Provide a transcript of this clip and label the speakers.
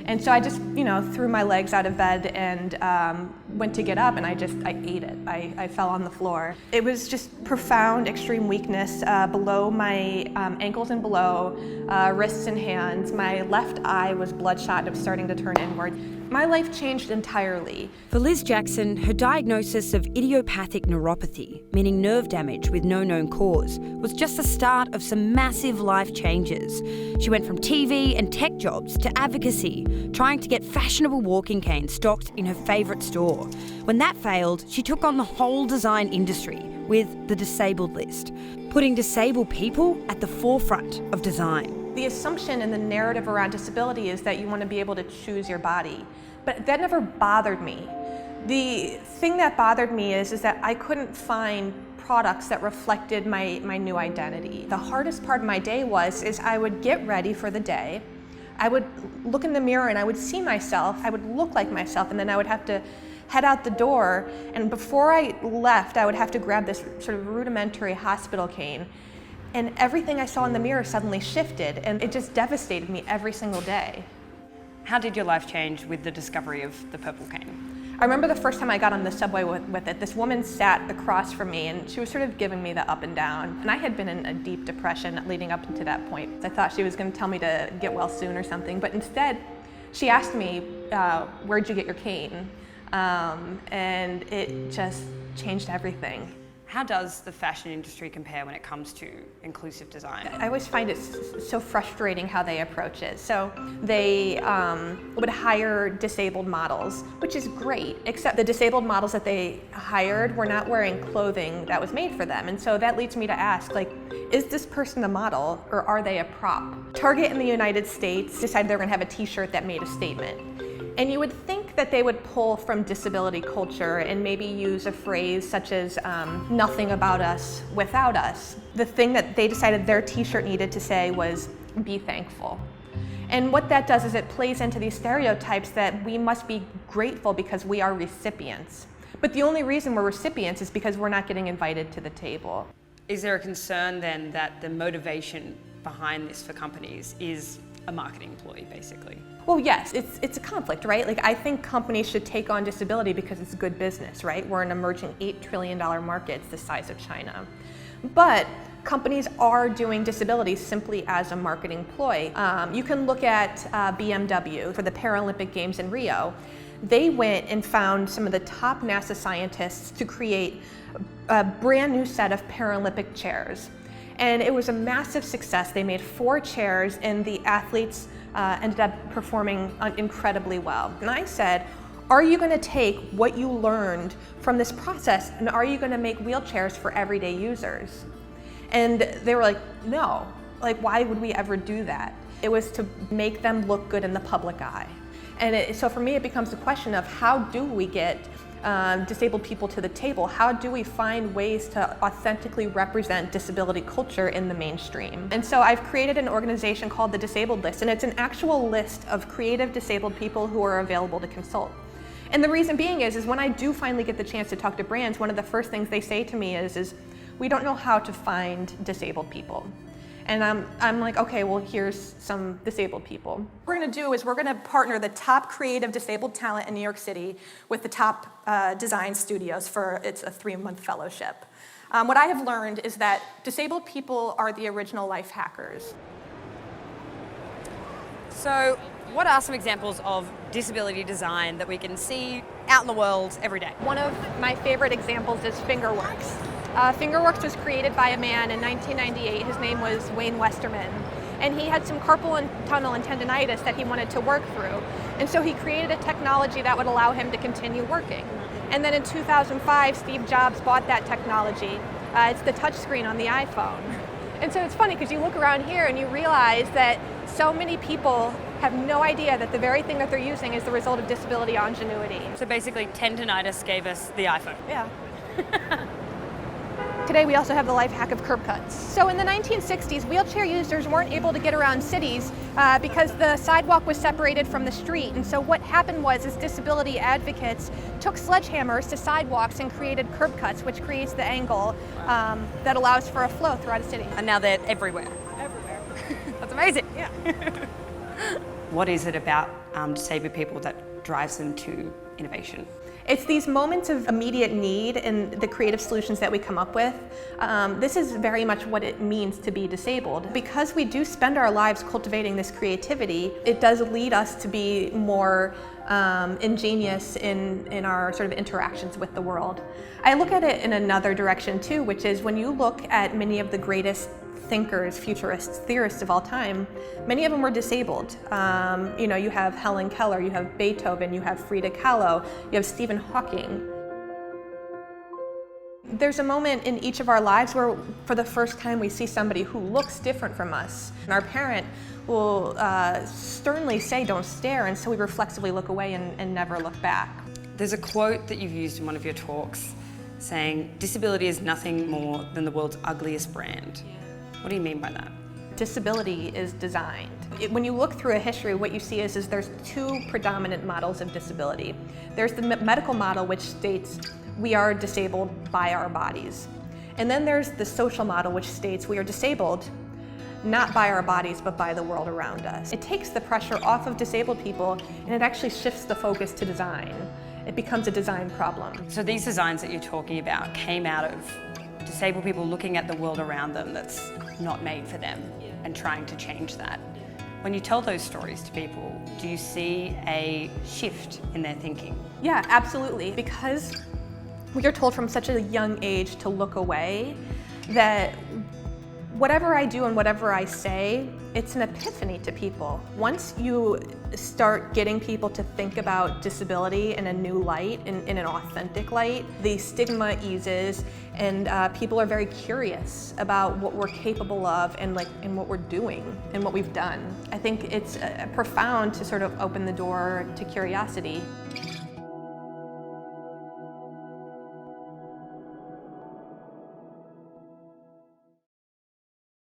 Speaker 1: And so I just, threw my legs out of bed and went to get up, and I ate it. I fell on the floor. It was just profound, extreme weakness below my ankles and below, wrists and hands. My left eye was bloodshot and it was starting to turn inward. My life changed entirely.
Speaker 2: For Liz Jackson, her diagnosis of idiopathic neuropathy, meaning nerve damage with no known cause, was just the start of some massive life changes. She went from TV and tech jobs to advocacy, trying to get fashionable walking canes stocked in her favourite store. When that failed, she took on the whole design industry with the Disabled List, putting disabled people at the forefront of design.
Speaker 1: The assumption and the narrative around disability is that you want to be able to choose your body, but that never bothered me. The thing that bothered me is that I couldn't find products that reflected my new identity. The hardest part of my day is I would get ready for the day, I would look in the mirror and I would see myself, I would look like myself, and then I would have to head out the door, and before I left, I would have to grab this sort of rudimentary hospital cane. And everything I saw in the mirror suddenly shifted, and it just devastated me every single day.
Speaker 2: How did your life change with the discovery of the purple cane?
Speaker 1: I remember the first time I got on the subway with it, this woman sat across from me and she was sort of giving me the up and down. And I had been in a deep depression leading up to that point. I thought she was going to tell me to get well soon or something, but instead she asked me, where'd you get your cane? And it just changed everything.
Speaker 2: How does the fashion industry compare when it comes to inclusive design?
Speaker 1: I always find it so frustrating how they approach it. So they would hire disabled models, which is great, except the disabled models that they hired were not wearing clothing that was made for them. And so that leads me to ask, is this person a model or are they a prop? Target in the United States decided they were gonna have a t-shirt that made a statement. And you would think that they would pull from disability culture and maybe use a phrase such as nothing about us without us. The thing that they decided their t-shirt needed to say was, be thankful. And what that does is it plays into these stereotypes that we must be grateful because we are recipients. But the only reason we're recipients is because we're not getting invited to the table.
Speaker 2: Is there a concern then that the motivation behind this for companies is a marketing ploy, basically?
Speaker 1: Well, yes, it's a conflict, right? I think companies should take on disability because it's good business, right? We're an emerging $8 trillion market, it's the size of China. But companies are doing disability simply as a marketing ploy. You can look at BMW for the Paralympic Games in Rio. They went and found some of the top NASA scientists to create a brand new set of Paralympic chairs. And it was a massive success. They made 4 chairs and the athletes ended up performing incredibly well. And I said, are you gonna take what you learned from this process and are you gonna make wheelchairs for everyday users? And they were like, no, why would we ever do that? It was to make them look good in the public eye. And so for me, it becomes a question of how do we get disabled people to the table? How do we find ways to authentically represent disability culture in the mainstream? And so I've created an organization called the Disabled List, and it's an actual list of creative disabled people who are available to consult. And the reason being is when I do finally get the chance to talk to brands, one of the first things they say to me is we don't know how to find disabled people. And I'm like, okay, well, here's some disabled people. What we're gonna do is we're gonna partner the top creative disabled talent in New York City with the top design studios it's a 3-month fellowship. What I have learned is that disabled people are the original life hackers.
Speaker 2: So what are some examples of disability design that we can see out in the world every day?
Speaker 1: One of my favorite examples is Fingerworks. Fingerworks was created by a man in 1998. His name was Wayne Westerman. And he had some carpal tunnel and tendonitis that he wanted to work through. And so he created a technology that would allow him to continue working. And then in 2005, Steve Jobs bought that technology. It's the touchscreen on the iPhone. And so it's funny because you look around here and you realize that so many people have no idea that the very thing that they're using is the result of disability ingenuity.
Speaker 2: So basically, tendonitis gave us the iPhone.
Speaker 1: Yeah. Today we also have the life hack of curb cuts. So in the 1960s, wheelchair users weren't able to get around cities because the sidewalk was separated from the street. And so what happened was disability advocates took sledgehammers to sidewalks and created curb cuts, which creates the angle that allows for a flow throughout a city.
Speaker 2: And now they're everywhere.
Speaker 1: Everywhere.
Speaker 2: That's amazing.
Speaker 1: Yeah.
Speaker 2: What is it about
Speaker 3: disabled people that drives them to innovation?
Speaker 1: It's these moments of immediate need and the creative solutions that we come up with. This is very much what it means to be disabled. Because we do spend our lives cultivating this creativity, it does lead us to be more ingenious in our sort of interactions with the world. I look at it in another direction too, which is when you look at many of the greatest thinkers, futurists, theorists of all time, many of them were disabled. You have Helen Keller, you have Beethoven, you have Frida Kahlo, you have Stephen Hawking. There's a moment in each of our lives where for the first time we see somebody who looks different from us. And our parent will sternly say, "Don't stare," and so we reflexively look away and never look back.
Speaker 3: There's a quote that you've used in one of your talks saying, "Disability is nothing more than the world's ugliest brand." What do you mean by that?
Speaker 1: Disability is designed. When you look through a history, what you see is there's two predominant models of disability. There's the medical model, which states we are disabled by our bodies. And then there's the social model, which states we are disabled not by our bodies, but by the world around us. It takes the pressure off of disabled people, and it actually shifts the focus to design. It becomes a design problem.
Speaker 3: So these designs that you're talking about came out of disabled people looking at the world around them that's not made for them and trying to change that. When you tell those stories to people, do you see a shift in their thinking?
Speaker 1: Yeah, absolutely. Because we are told from such a young age to look away, that whatever I do and whatever I say, it's an epiphany to people. Once you start getting people to think about disability in a new light, in an authentic light, the stigma eases, and people are very curious about what we're capable of and what we're doing and what we've done. I think it's profound to sort of open the door to curiosity.